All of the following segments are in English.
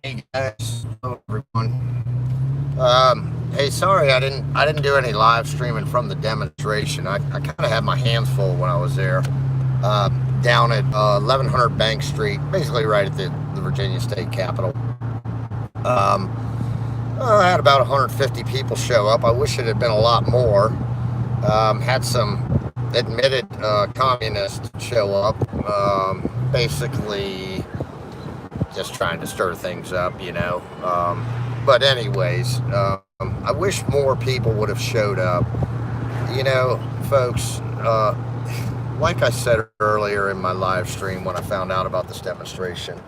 Hey guys, hello everyone. Hey, sorry I didn't do any live streaming from the demonstration. I kind of had my hands full when I was there, down at 1100 Bank Street, basically right at the Virginia State Capitol. Um, I had about 150 people show up. I wish it had been a lot more. Had some admitted communists show up, basically just trying to stir things up. But anyways, I wish more people would have showed up. Folks, like I said earlier in my live stream when I found out about this demonstration.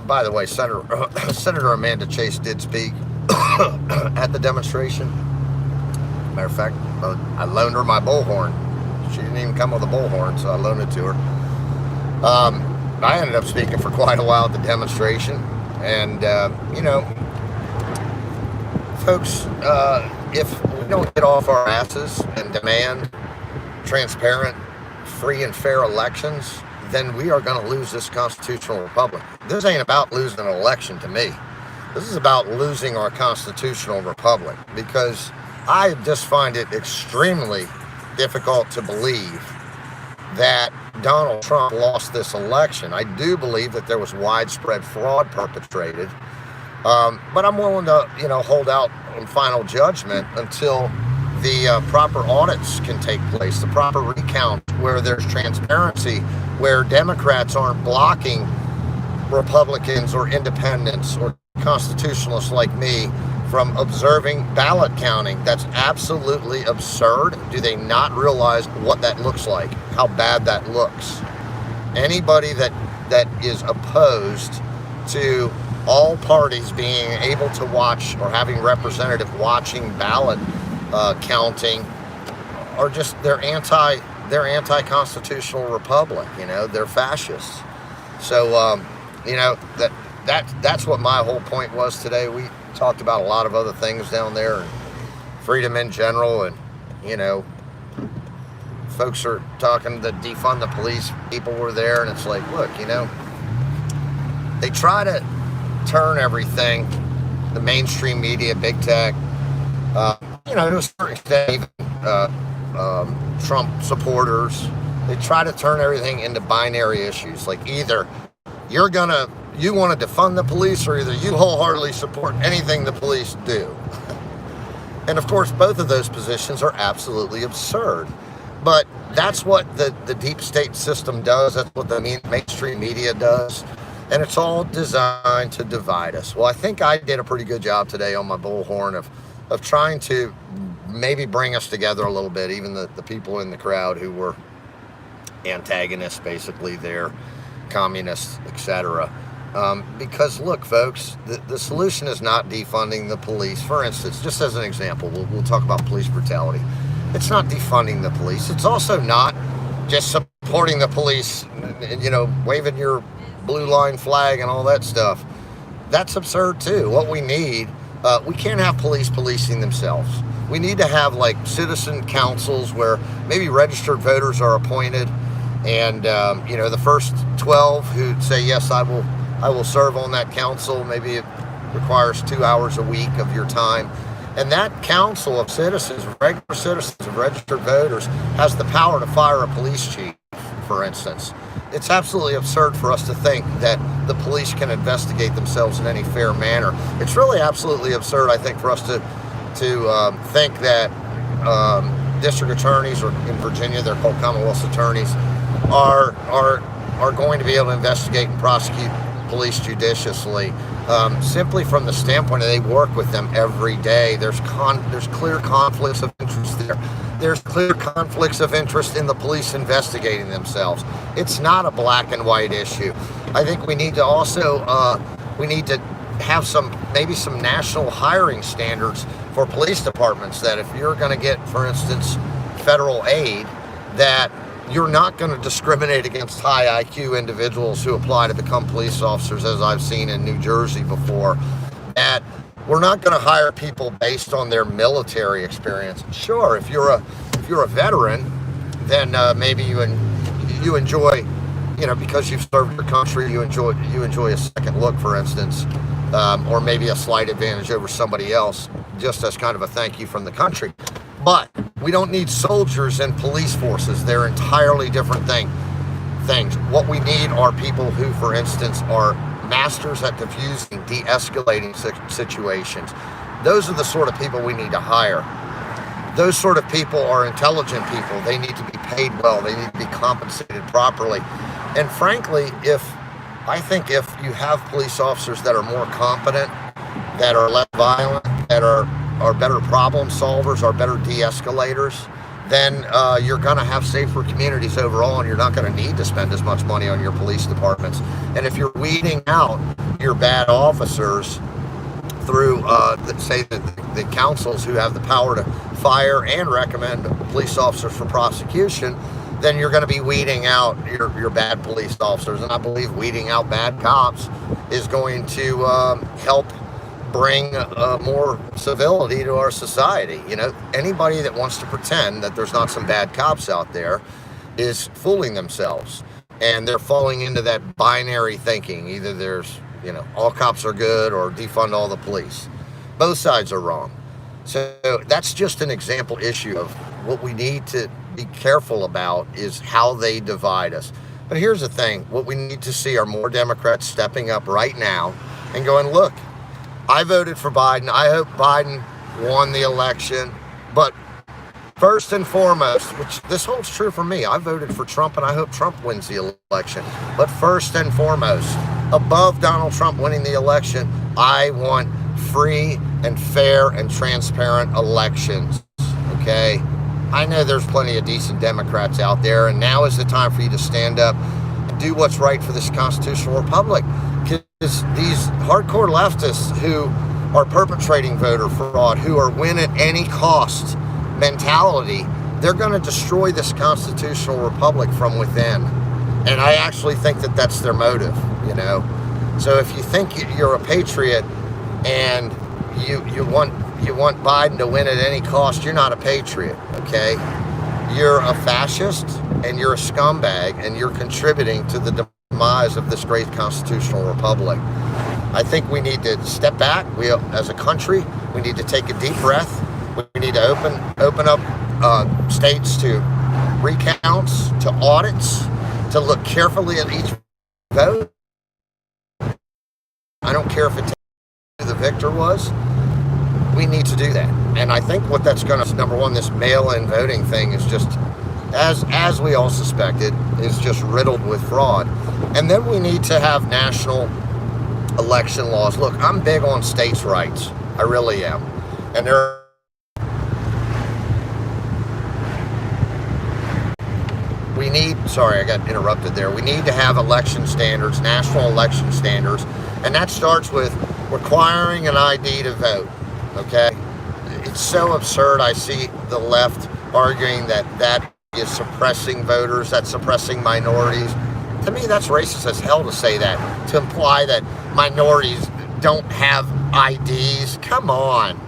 By the way, Senator Amanda Chase did speak at the demonstration. Matter of fact, I loaned her my bullhorn. She didn't even come with a bullhorn, so I loaned it to her. I ended up speaking for quite a while at the demonstration. And, folks, if we don't get off our asses and demand transparent, free and fair elections, then we are going to lose this constitutional republic. This ain't about losing an election to me. This is about losing our constitutional republic, because I just find it extremely difficult to believe that Donald Trump lost this election. I do believe that there was widespread fraud perpetrated, but I'm willing to, hold out on final judgment until the proper audits can take place, the proper recount where there's transparency, where Democrats aren't blocking Republicans or independents or constitutionalists like me from observing ballot counting. That's absolutely absurd. Do they not realize what that looks like? How bad that looks? Anybody that is opposed to all parties being able to watch or having representative watching ballot counting are just they're anti-constitutional republic. They're fascists. So that's what my whole point was today. We talked about a lot of other things down there, and freedom in general, and folks are talking the defund the police. People were there, and it's like, look, they try to turn everything, the mainstream media, big tech, to a certain extent, even Trump supporters, they try to turn everything into binary issues, like either you want to defund the police, or either you wholeheartedly support anything the police do. And of course, both of those positions are absolutely absurd. But that's what the deep state system does. That's what the mainstream media does. And it's all designed to divide us. Well, I think I did a pretty good job today on my bullhorn of trying to maybe bring us together a little bit, even the people in the crowd who were antagonists, basically, they're communists, etc. Because look, folks, the solution is not defunding the police. For instance, just as an example, we'll talk about police brutality. It's not defunding the police. It's also not just supporting the police, waving your blue line flag and all that stuff. That's absurd too. What we need, we can't have police policing themselves. We need to have like citizen councils where maybe registered voters are appointed, and the first 12 who say yes, I will serve on that council. Maybe it requires 2 hours a week of your time. And that council of citizens, regular citizens, of registered voters, has the power to fire a police chief, for instance. It's absolutely absurd for us to think that the police can investigate themselves in any fair manner. It's really absolutely absurd, I think, for us to think that district attorneys, or in Virginia they're called Commonwealth's attorneys, are going to be able to investigate and prosecute police judiciously, simply from the standpoint that they work with them every day. There's clear conflicts of interest there. There's clear conflicts of interest in the police investigating themselves. It's not a black and white issue. I think we need to also have maybe some national hiring standards for police departments, that if you're going to get, for instance, federal aid, that you're not going to discriminate against high IQ individuals who apply to become police officers, as I've seen in New Jersey before. That we're not going to hire people based on their military experience. Sure, if you're a veteran, then maybe you enjoy because you've served your country, you enjoy a second look, for instance, or maybe a slight advantage over somebody else, just as kind of a thank you from the country. But we don't need soldiers and police forces. They're entirely different things. What we need are people who, for instance, are masters at diffusing, de-escalating situations. Those are the sort of people we need to hire. Those sort of people are intelligent people. They need to be paid well. They need to be compensated properly. And frankly, I think if you have police officers that are more competent, that are less violent, that are better problem solvers, are better de-escalators, then you're going to have safer communities overall, and you're not going to need to spend as much money on your police departments. And if you're weeding out your bad officers through, the councils who have the power to fire and recommend police officers for prosecution, then you're going to be weeding out your bad police officers. And I believe weeding out bad cops is going to help bring more civility to our society. Anybody that wants to pretend that there's not some bad cops out there is fooling themselves, and they're falling into that binary thinking. Either there's, all cops are good, or defund all the police. Both sides are wrong. So that's just an example issue of what we need to be careful about, is how they divide us. But here's the thing. What we need to see are more Democrats stepping up right now and going, look, I voted for Biden. I hope Biden won the election. But first and foremost, which this holds true for me, I voted for Trump, and I hope Trump wins the election. But first and foremost, above Donald Trump winning the election, I want free and fair and transparent elections. Okay? I know there's plenty of decent Democrats out there, and now is the time for you to stand up and do what's right for this constitutional republic. Because these hardcore leftists who are perpetrating voter fraud, who are win at any cost mentality, they're going to destroy this constitutional republic from within. And I actually think that that's their motive, So if you think you're a patriot and you want Biden to win at any cost, you're not a patriot, okay? You're a fascist, and you're a scumbag, and you're contributing to the demise of this great constitutional republic. I think we need to step back. We, as a country, we need to take a deep breath. We need to open up states to recounts, to audits, to look carefully at each vote. I don't care if it tells you who the victor was. We need to do that. And I think what that's going to, number one, this mail-in voting thing is just, as we all suspected, is just riddled with fraud. And then we need to have national election laws. Look, I'm big on states' rights. I really am. And sorry, I got interrupted there. We need to have election standards, national election standards, and that starts with requiring an ID to vote, okay? It's so absurd. I see the left arguing that is suppressing voters, that's suppressing minorities. To me, that's racist as hell to say that, to imply that minorities don't have IDs. Come on.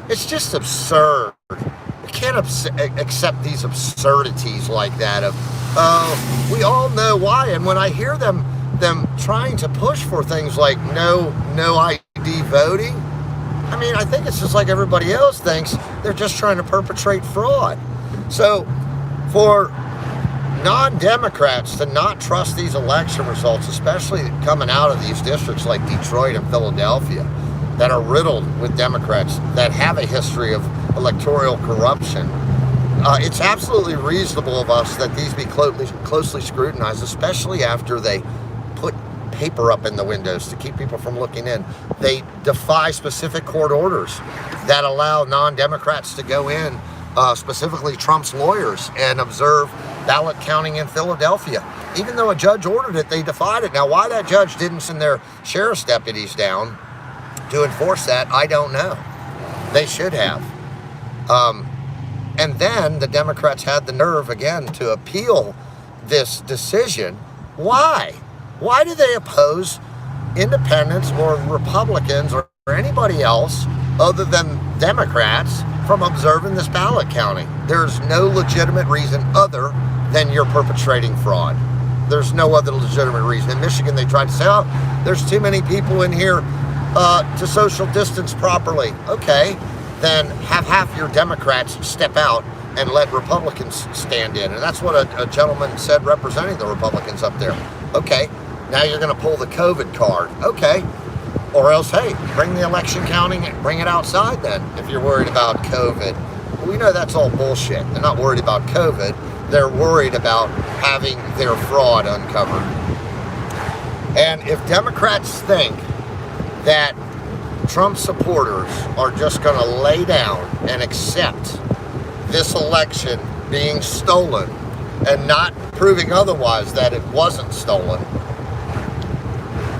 It's just absurd. We can't accept these absurdities like that of, we all know why. And when I hear them trying to push for things like no ID voting, I mean, I think it's just like everybody else thinks. They're just trying to perpetrate fraud. So for non-Democrats to not trust these election results, especially coming out of these districts like Detroit and Philadelphia that are riddled with Democrats that have a history of electoral corruption, it's absolutely reasonable of us that these be closely scrutinized, especially after they put paper up in the windows to keep people from looking in. They defy specific court orders that allow non-Democrats to go in, specifically Trump's lawyers, and observe ballot counting in Philadelphia. Even though a judge ordered it, they defied it. Now, why that judge didn't send their sheriff's deputies down to enforce that, I don't know. They should have. And then the Democrats had the nerve again to appeal this decision. Why? Why do they oppose independents or Republicans or anybody else other than Democrats from observing this ballot counting? There's no legitimate reason other than you're perpetrating fraud. There's no other legitimate reason. In Michigan, they tried to say, oh, there's too many people in here to social distance properly. Okay, then have half your Democrats step out and let Republicans stand in. And that's what a gentleman said representing the Republicans up there. Okay, now you're going to pull the COVID card. Okay, or else, hey, bring the election counting, bring it outside then if you're worried about COVID. We know that's all bullshit. They're not worried about COVID. They're worried about having their fraud uncovered. And if Democrats think that Trump supporters are just going to lay down and accept this election being stolen and not proving otherwise that it wasn't stolen,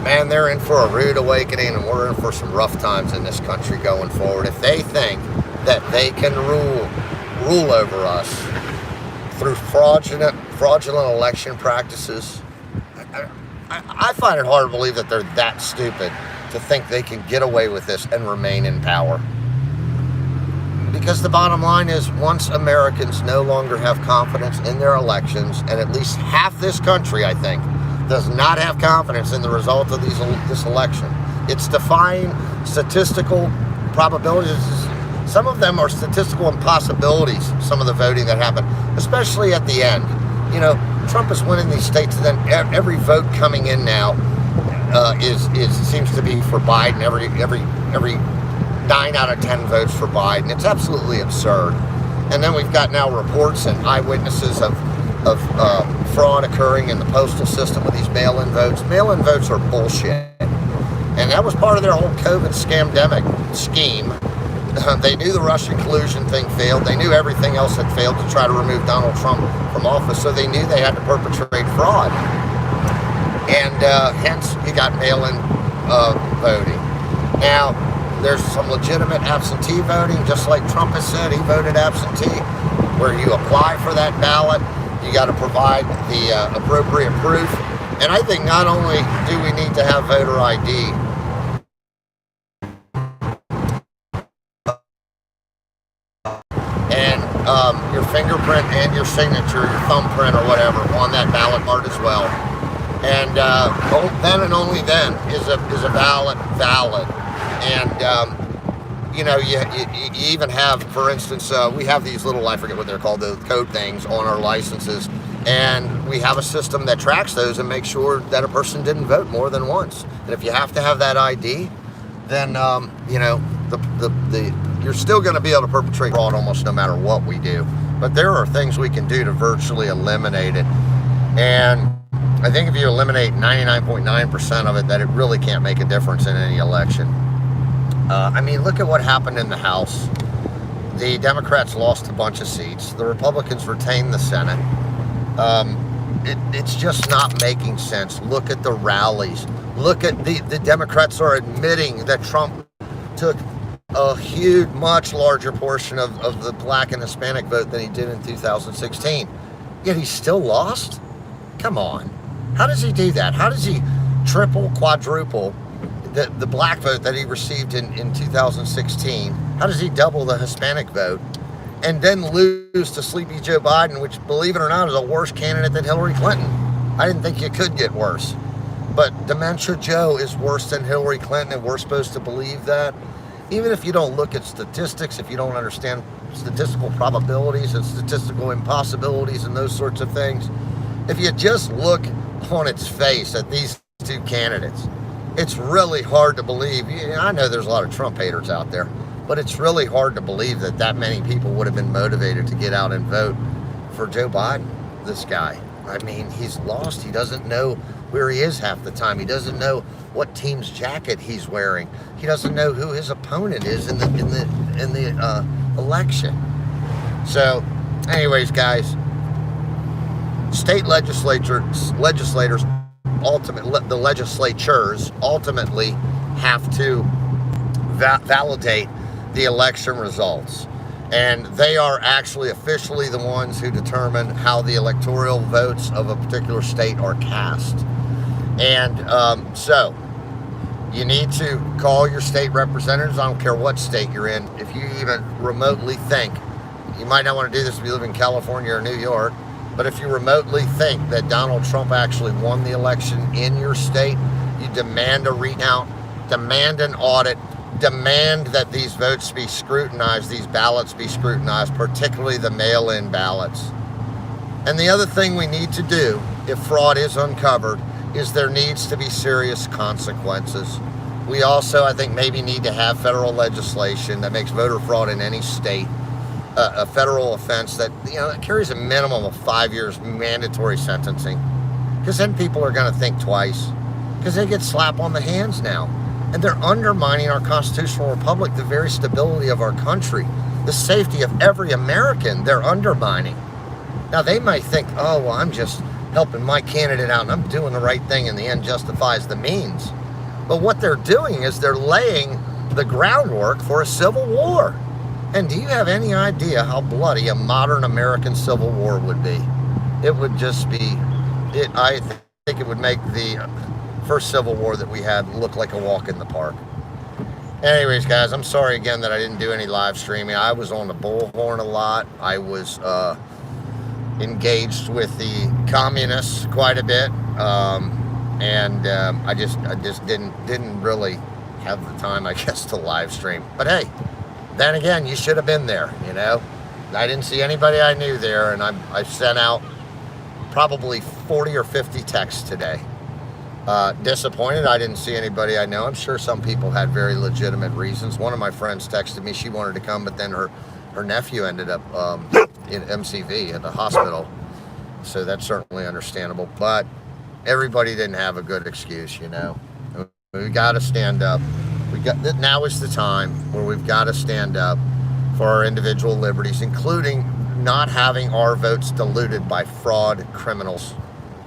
man, they're in for a rude awakening, and we're in for some rough times in this country going forward. If they think that they can rule over us through fraudulent election practices, I find it hard to believe that they're that stupid to think they can get away with this and remain in power. Because the bottom line is, once Americans no longer have confidence in their elections, and at least half this country, I think, does not have confidence in the result of this election. It's defying statistical probabilities. Some of them are statistical impossibilities, some of the voting that happened, especially at the end. You know, Trump is winning these states, and then every vote coming in now seems to be for Biden. Every 9 out of 10 votes for Biden. It's absolutely absurd. And then we've got now reports and eyewitnesses of fraud occurring in the postal system with these mail-in votes. Mail-in votes are bullshit. And that was part of their whole COVID scamdemic scheme. They knew the Russian collusion thing failed. They knew everything else had failed to try to remove Donald Trump from office, so they knew they had to perpetrate fraud. And hence, you got mail-in voting. Now, there's some legitimate absentee voting, just like Trump has said. He voted absentee, where you apply for that ballot, you got to provide the appropriate proof. And I think not only do we need to have voter ID, and your fingerprint and your signature, your thumbprint or whatever, on that ballot card as well. And then and only then is a ballot valid. And you know, you even have, for instance, we have these little, I forget what they're called, the code things on our licenses, and we have a system that tracks those and makes sure that a person didn't vote more than once. And if you have to have that ID, then you know, you're still going to be able to perpetrate fraud almost no matter what we do. But there are things we can do to virtually eliminate it. And I think if you eliminate 99.9% of it, that it really can't make a difference in any election. I mean, look at what happened in the House. The Democrats lost a bunch of seats. The Republicans retained the Senate. It's just not making sense. Look at the rallies. Look at the Democrats are admitting that Trump took a huge, much larger portion of the black and Hispanic vote than he did in 2016. Yet he still lost? Come on. How does he do that? How does he triple, quadruple the black vote that he received in 2016? How does he double the Hispanic vote and then lose to Sleepy Joe Biden, which, believe it or not, is a worse candidate than Hillary Clinton? I didn't think you could get worse. But Dementia Joe is worse than Hillary Clinton, and we're supposed to believe that? Even if you don't look at statistics, if you don't understand statistical probabilities and statistical impossibilities and those sorts of things, if you just look on its face at these two candidates, it's really hard to believe. I know there's a lot of Trump haters out there, but it's really hard to believe that many people would have been motivated to get out and vote for Joe Biden, this guy. I mean, he's lost. He doesn't know where he is half the time. He doesn't know what team's jacket he's wearing. He doesn't know who his opponent is in the election. So, anyways, guys, state legislators ultimately, the legislatures ultimately have to validate the election results. And they are actually officially the ones who determine how the electoral votes of a particular state are cast. And so you need to call your state representatives. I don't care what state you're in. If you even remotely think, you might not want to do this if you live in California or New York, But if you remotely think that Donald Trump actually won the election in your state, you demand a recount, demand an audit, demand that these votes be scrutinized, these ballots be scrutinized, particularly the mail-in ballots. And the other thing we need to do, if fraud is uncovered, is there needs to be serious consequences. We also, I think, maybe need to have federal legislation that makes voter fraud in any state a federal offense that, that carries a minimum of 5 years mandatory sentencing. Because then people are going to think twice. Because they get slap on the hands now. And they're undermining our constitutional republic, the very stability of our country, the safety of every American, they're undermining. Now, they might think, oh, well, I'm just helping my candidate out and I'm doing the right thing, and the end justifies the means. But what they're doing is they're laying the groundwork for a civil war. And do you have any idea how bloody a modern American civil war would be? It would just be, I think it would make the first civil war that we had look like a walk in the park. Anyways, guys, I'm sorry again that I didn't do any live streaming. I was on the bullhorn a lot. I was engaged with the communists quite a bit, and I just didn't really have the time, I guess, to live stream. But hey, then again, you should have been there. I didn't see anybody I knew there, and I sent out probably 40 or 50 texts today. Disappointed I didn't see anybody I know. I'm sure some people had very legitimate reasons. One of my friends texted me, she wanted to come, but then her nephew ended up in MCV at the hospital. So that's certainly understandable. But everybody didn't have a good excuse, We got to stand up. Now is the time where we've got to stand up for our individual liberties, including not having our votes diluted by fraud criminals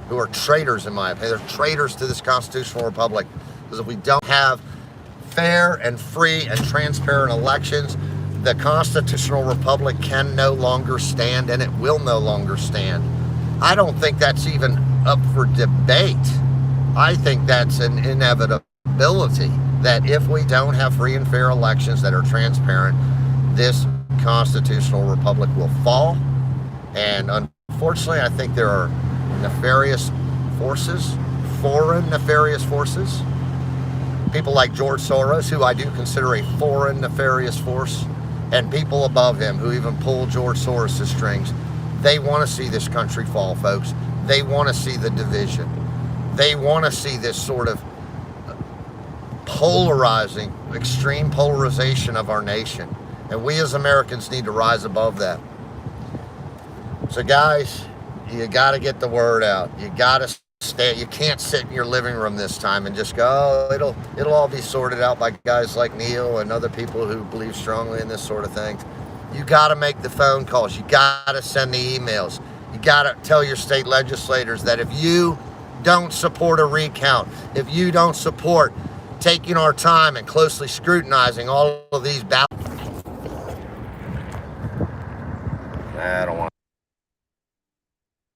who are traitors, in my opinion. They're traitors to this constitutional republic. Because if we don't have fair and free and transparent elections, the constitutional republic can no longer stand, and it will no longer stand. I don't think that's even up for debate. I think that's an inevitability, that if we don't have free and fair elections that are transparent, this constitutional republic will fall. And unfortunately, I think there are nefarious forces, foreign nefarious forces, people like George Soros, who I do consider a foreign nefarious force, and people above him who even pull George Soros' strings. They want to see this country fall, folks. They want to see the division. They want to see this sort of polarizing, extreme polarization of our nation. And we as Americans need to rise above that. So guys, you got to get the word out. You got to stay. You can't sit in your living room this time and just go, oh, it'll all be sorted out by guys like Neil and other people who believe strongly in this sort of thing. You got to make the phone calls. You got to send the emails. You got to tell your state legislators that if you don't support a recount, if you don't support taking our time and closely scrutinizing all of these ballots, I don't want